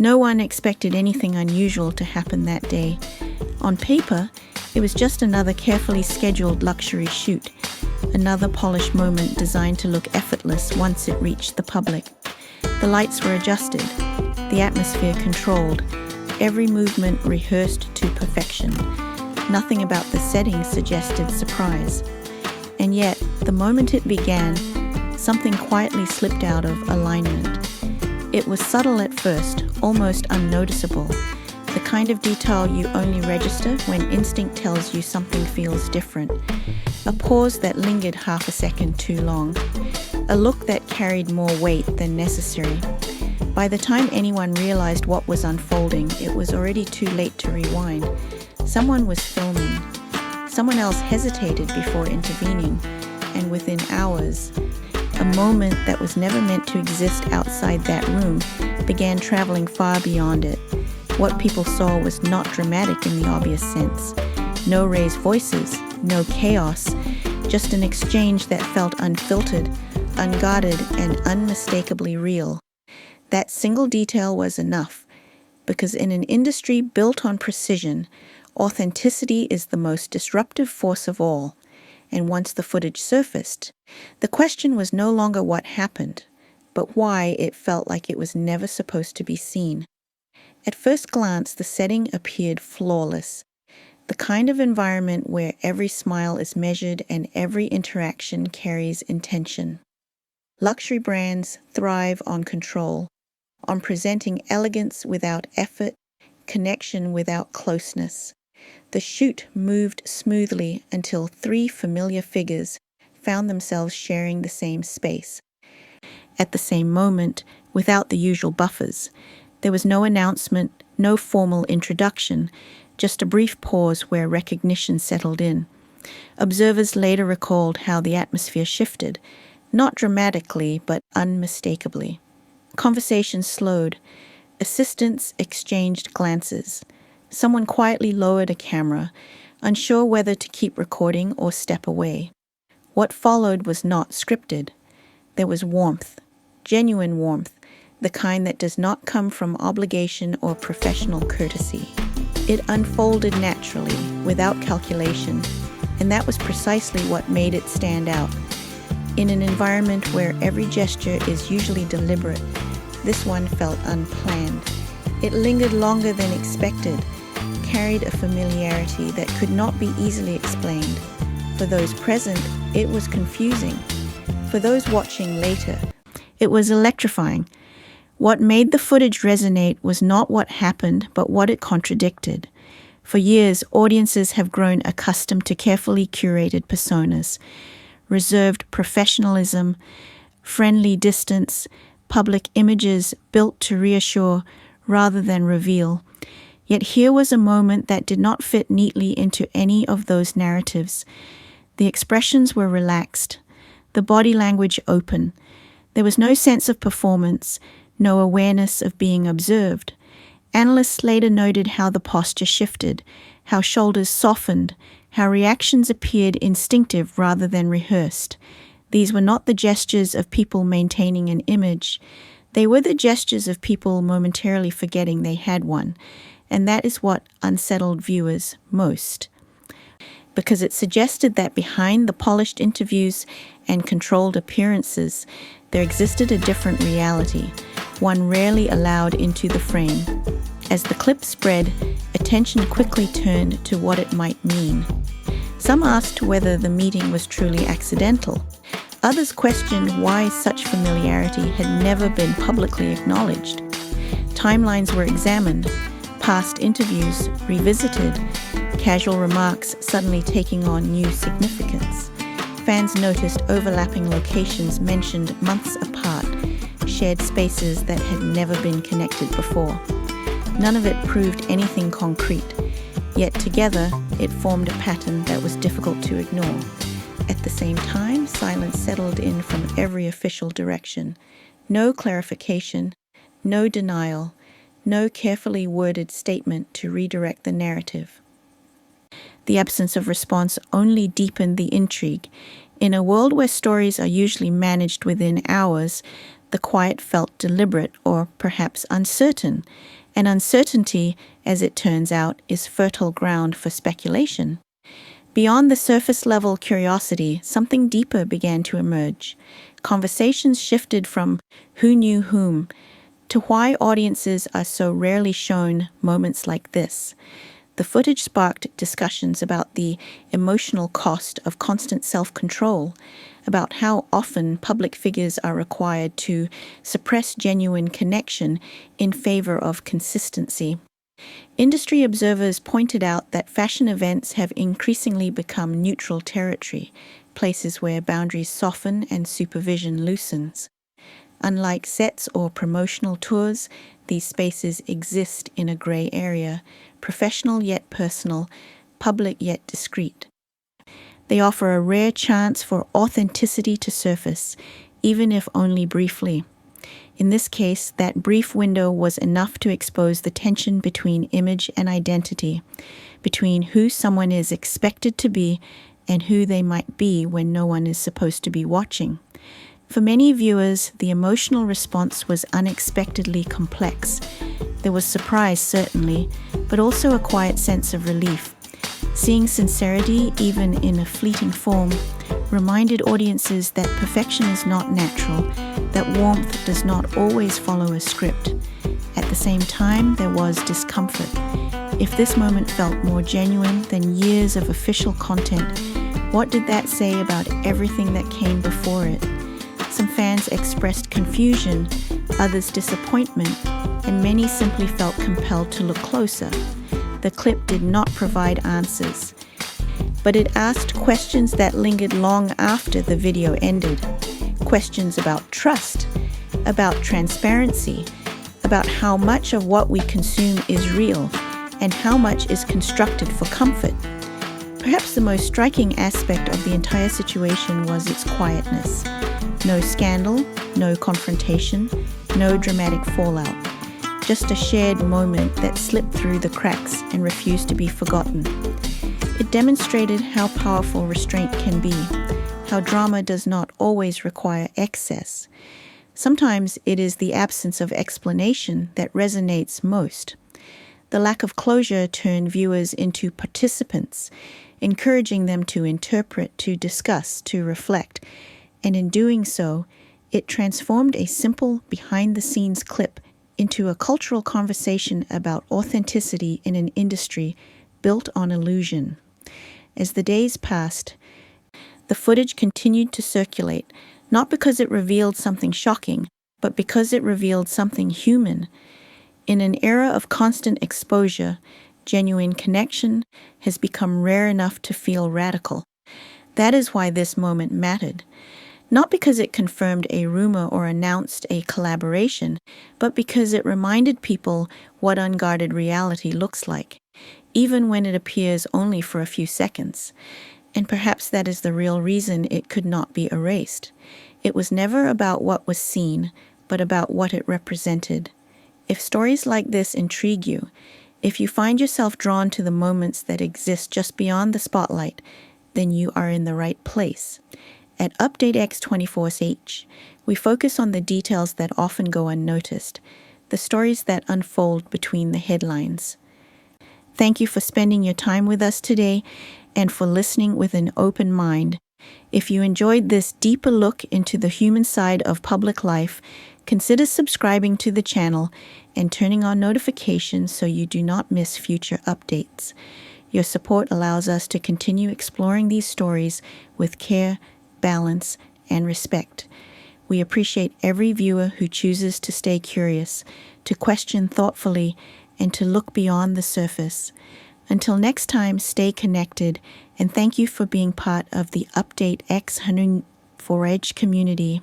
No one expected anything unusual to happen that day. On paper, it was just another carefully scheduled luxury shoot, another polished moment designed to look effortless once it reached the public. The lights were adjusted, the atmosphere controlled, every movement rehearsed to perfection. Nothing about the setting suggested surprise. And yet, the moment it began, something quietly slipped out of alignment. It was subtle at first, almost unnoticeable, the kind of detail you only register when instinct tells you something feels different. A pause that lingered half a second too long. A look that carried more weight than necessary. By the time anyone realized what was unfolding, it was already too late to rewind. Someone was filming. Someone else hesitated before intervening, and within hours, a moment that was never meant to exist outside that room began traveling far beyond it. What people saw was not dramatic in the obvious sense. No raised voices, no chaos, just an exchange that felt unfiltered, unguarded, and unmistakably real. That single detail was enough, because in an industry built on precision, authenticity is the most disruptive force of all. And once the footage surfaced, the question was no longer what happened, but why it felt like it was never supposed to be seen. At first glance, the setting appeared flawless, the kind of environment where every smile is measured and every interaction carries intention. Luxury brands thrive on control, on presenting elegance without effort, connection without closeness. The shoot moved smoothly until 3 familiar figures found themselves sharing the same space. At the same moment, without the usual buffers, there was no announcement, no formal introduction, just a brief pause where recognition settled in. Observers later recalled how the atmosphere shifted, not dramatically, but unmistakably. Conversation slowed. Assistants exchanged glances. Someone quietly lowered a camera, unsure whether to keep recording or step away. What followed was not scripted. There was warmth, genuine warmth, the kind that does not come from obligation or professional courtesy. It unfolded naturally, without calculation, and that was precisely what made it stand out. In an environment where every gesture is usually deliberate, this one felt unplanned. It lingered longer than expected, carried a familiarity that could not be easily explained. For those present, it was confusing. For those watching later, it was electrifying. What made the footage resonate was not what happened, but what it contradicted. For years, audiences have grown accustomed to carefully curated personas, reserved professionalism, friendly distance, public images built to reassure rather than reveal. Yet here was a moment that did not fit neatly into any of those narratives. The expressions were relaxed, the body language open. There was no sense of performance, no awareness of being observed. Analysts later noted how the posture shifted, how shoulders softened, how reactions appeared instinctive rather than rehearsed. These were not the gestures of people maintaining an image. They were the gestures of people momentarily forgetting they had one. And that is what unsettled viewers most, because it suggested that behind the polished interviews and controlled appearances, there existed a different reality, one rarely allowed into the frame. As the clip spread, attention quickly turned to what it might mean. Some asked whether the meeting was truly accidental. Others questioned why such familiarity had never been publicly acknowledged. Timelines were examined, past interviews revisited, casual remarks suddenly taking on new significance. Fans noticed overlapping locations mentioned months apart, shared spaces that had never been connected before. None of it proved anything concrete, yet together it formed a pattern that was difficult to ignore. At the same time, silence settled in from every official direction. No clarification, no denial, no carefully worded statement to redirect the narrative. The absence of response only deepened the intrigue. In a world where stories are usually managed within hours, The quiet felt deliberate or perhaps uncertain, and uncertainty, as it turns out, is fertile ground for speculation. Beyond the surface-level curiosity, something deeper began to emerge. Conversations shifted from who knew whom to why audiences are so rarely shown moments like this. The footage sparked discussions about the emotional cost of constant self-control, about how often public figures are required to suppress genuine connection in favor of consistency. Industry observers pointed out that fashion events have increasingly become neutral territory, places where boundaries soften and supervision loosens. Unlike sets or promotional tours, these spaces exist in a gray area, professional yet personal, public yet discreet. They offer a rare chance for authenticity to surface, even if only briefly. In this case, that brief window was enough to expose the tension between image and identity, between who someone is expected to be and who they might be when no one is supposed to be watching. For many viewers, the emotional response was unexpectedly complex. There was surprise, certainly, but also a quiet sense of relief. Seeing sincerity, even in a fleeting form, reminded audiences that perfection is not natural, that warmth does not always follow a script. At the same time, there was discomfort. If this moment felt more genuine than years of official content, what did that say about everything that came before it? Some fans expressed confusion, others disappointment, and many simply felt compelled to look closer. The clip did not provide answers, but it asked questions that lingered long after the video ended. Questions about trust, about transparency, about how much of what we consume is real and how much is constructed for comfort. Perhaps the most striking aspect of the entire situation was its quietness. No scandal, no confrontation, no dramatic fallout. Just a shared moment that slipped through the cracks and refused to be forgotten. It demonstrated how powerful restraint can be, how drama does not always require excess. Sometimes it is the absence of explanation that resonates most. The lack of closure turned viewers into participants, encouraging them to interpret, to discuss, to reflect, and in doing so, it transformed a simple behind-the-scenes clip into a cultural conversation about authenticity in an industry built on illusion. As the days passed, the footage continued to circulate, not because it revealed something shocking, but because it revealed something human. In an era of constant exposure, genuine connection has become rare enough to feel radical. That is why this moment mattered. Not because it confirmed a rumor or announced a collaboration, but because it reminded people what unguarded reality looks like, even when it appears only for a few seconds. And perhaps that is the real reason it could not be erased. It was never about what was seen, but about what it represented. If stories like this intrigue you, if you find yourself drawn to the moments that exist just beyond the spotlight, then you are in the right place. At Update X24H, we focus on the details that often go unnoticed, the stories that unfold between the headlines. Thank you for spending your time with us today and for listening with an open mind. If you enjoyed this deeper look into the human side of public life, consider subscribing to the channel and turning on notifications so you do not miss future updates. Your support allows us to continue exploring these stories with care, balance, and respect. We appreciate every viewer who chooses to stay curious, to question thoughtfully, and to look beyond the surface. Until next time, stay connected, and thank you for being part of the Update X104H community.